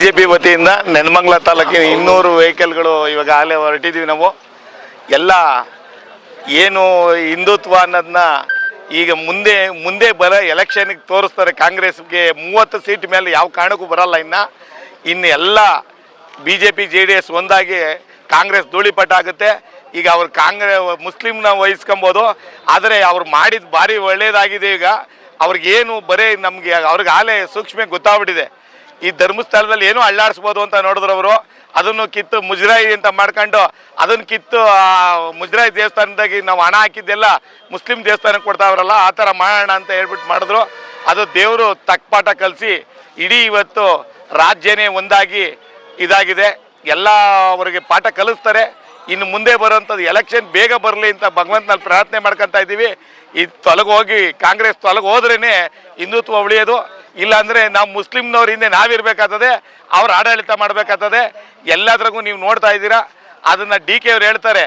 BJP ವತಿಯಿಂದ ನೆಲಮಂಗಲ ತಾಲೂಕಿನ 200 ವೆಹಿಕಲ್ಗಳು ಇವಾಗ ಆಗಲೇ ಹೊರಟಿದ್ದೀವಿ ನಾವು. ಎಲ್ಲ ಏನು ಹಿಂದುತ್ವ ಅನ್ನೋದನ್ನ ಈಗ ಮುಂದೆ ಬರೋ ಎಲೆಕ್ಷನ್ಗೆ ತೋರಿಸ್ತಾರೆ. ಕಾಂಗ್ರೆಸ್ಗೆ 30 ಸೀಟ್ ಮೇಲೆ ಯಾವ ಕಾರಣಕ್ಕೂ ಬರಲ್ಲ. ಇನ್ನು ಎಲ್ಲ BJP JDS ಒಂದಾಗಿ ಕಾಂಗ್ರೆಸ್ ಧೂಳಿಪಟ ಆಗುತ್ತೆ. ಈಗ ಅವ್ರು ಮುಸ್ಲಿಮ್ನ ವಹಿಸ್ಕೊಬೋದು, ಆದರೆ ಅವ್ರು ಮಾಡಿದ ಭಾರಿ ಒಳ್ಳೆಯದಾಗಿದೆ. ಈಗ ಅವ್ರಿಗೇನು ಬರೀ ನಮಗೆ ಅವ್ರಿಗೆ ಆಲೇ ಸೂಕ್ಷ್ಮ ಗೊತ್ತಾಗ್ಬಿಟ್ಟಿದೆ. ಈ ಧರ್ಮಸ್ಥಳದಲ್ಲಿ ಏನೋ ಅಳ್ಳಾಡಿಸ್ಬೋದು ಅಂತ ನೋಡಿದ್ರು ಅವರು. ಅದನ್ನು ಕಿತ್ತು ಮುಜರಾಯಿ ಅಂತ ಮಾಡ್ಕೊಂಡು ಅದನ್ನು ಕಿತ್ತು ಮುಜರಾಯಿ ದೇವಸ್ಥಾನದಾಗಿ ನಾವು ಹಣ ಹಾಕಿದ್ದೆಲ್ಲ ಮುಸ್ಲಿಂ ದೇವಸ್ಥಾನಕ್ಕೆ ಕೊಡ್ತಾವ್ರಲ್ಲ, ಆ ಥರ ಮಾಡೋಣ ಅಂತ ಹೇಳ್ಬಿಟ್ಟು ಮಾಡಿದ್ರು. ಅದು ದೇವರು ತಕ್ಕಪಾಠ ಕಲಿಸಿ ಇಡೀ ಇವತ್ತು ರಾಜ್ಯನೇ ಒಂದಾಗಿ ಇದಾಗಿದೆ. ಎಲ್ಲ ಅವರಿಗೆ ಪಾಠ ಕಲಿಸ್ತಾರೆ. ಇನ್ನು ಮುಂದೆ ಬರೋಂಥದ್ದು ಎಲೆಕ್ಷನ್ ಬೇಗ ಬರಲಿ ಅಂತ ಭಗವಂತನಲ್ಲಿ ಪ್ರಾರ್ಥನೆ ಮಾಡ್ಕೊತಾ ಇದ್ದೀವಿ. ಈ ತೊಲಗೋಗಿ ಕಾಂಗ್ರೆಸ್ ತೊಲಗೋದ್ರೇ ಹಿಂದುತ್ವ ಉಳಿಯೋದು. ಇಲ್ಲಾಂದರೆ ನಾವು ಮುಸ್ಲಿಮ್ನವ್ರ ಹಿಂದೆ ನಾವಿರಬೇಕಾಗ್ತದೆ, ಅವ್ರು ಆಡಳಿತ ಮಾಡಬೇಕಾಗ್ತದೆ. ಎಲ್ಲದ್ರಾಗೂ ನೀವು ನೋಡ್ತಾ ಇದ್ದೀರಾ. ಅದನ್ನು DK ಅವ್ರು ಹೇಳ್ತಾರೆ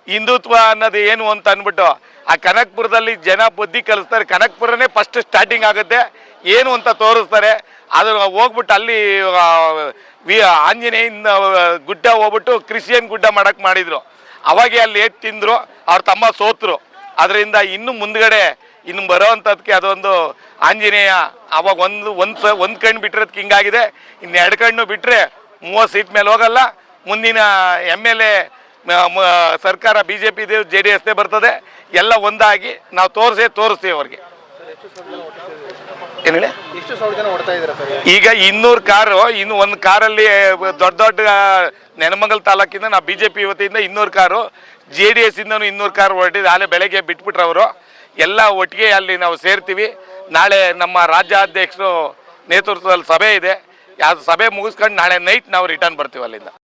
ಹಿಂದುತ್ವ ಅನ್ನೋದು ಏನು ಅಂತ ಅಂದ್ಬಿಟ್ಟು ಆ ಕನಕಪುರದಲ್ಲಿ ಜನ ಬುದ್ಧಿ ಕಲಿಸ್ತಾರೆ. ಕನಕಪುರನೇ ಫಸ್ಟ್ ಸ್ಟಾರ್ಟಿಂಗ್ ಆಗುತ್ತೆ ಏನು ಅಂತ ತೋರಿಸ್ತಾರೆ. ಅದು ಹೋಗ್ಬಿಟ್ಟು ಅಲ್ಲಿ ಆಂಜನೇಯನ ಗುಡ್ಡ ಹೋಗ್ಬಿಟ್ಟು ಕ್ರಿಶ್ಚಿಯನ್ ಗುಡ್ಡ ಮಾಡಿದ್ರು. ಅವಾಗೆ ಅಲ್ಲಿ ಏಟ್ ತಿಂದರು, ಅವ್ರ ತಮ್ಮ ಸೋತರು. ಅದರಿಂದ ಇನ್ನು ಮುಂದ್ಗಡೆ ಇನ್ನು ಬರೋವಂಥದ್ದಕ್ಕೆ ಅದೊಂದು ಆಂಜನೇಯ ಅವಾಗ ಒಂದು ಕಣ್ಣು ಬಿಟ್ಟಿರೋದಕ್ಕೆ ಹಿಂಗಾಗಿದೆ. ಇನ್ನು 2 ಕಣ್ಣು ಬಿಟ್ಟರೆ 30 ಸೀಟ್ ಮೇಲೆ ಹೋಗಲ್ಲ. ಮುಂದಿನ MLA ಸರ್ಕಾರ BJP JDS ಬರ್ತದೆ. ಎಲ್ಲ ಒಂದಾಗಿ ನಾವು ತೋರಿಸ್ತೀವಿ ಅವ್ರಿಗೆ. ಏನು ಹೇಳಿ, ಈಗ 200 ಕಾರು, ಇನ್ನು ಒಂದು ಕಾರಲ್ಲಿ ದೊಡ್ಡ ನೆಲಮಂಗಲ ತಾಲೂಕಿಂದ ನಾವು BJP ವತಿಯಿಂದ 200 ಕಾರು, JDS ಇಂದನೂ 200 ಕಾರು ಹೊರಟಿದೆ. ಅಲ್ಲೇ ಬೆಳಗ್ಗೆ ಬಿಟ್ಬಿಟ್ರು ಅವರು. ಎಲ್ಲ ಒಟ್ಟಿಗೆ ಅಲ್ಲಿ ನಾವು ಸೇರ್ತೀವಿ. ನಾಳೆ ನಮ್ಮ ರಾಜ್ಯಾಧ್ಯಕ್ಷರು ನೇತೃತ್ವದಲ್ಲಿ ಸಭೆ ಇದೆ. ಯಾವ ಸಭೆ ಮುಗಿಸ್ಕೊಂಡು ನಾಳೆ ನೈಟ್ ನಾವು ರಿಟರ್ನ್ ಬರ್ತೀವಿ ಅಲ್ಲಿಂದ.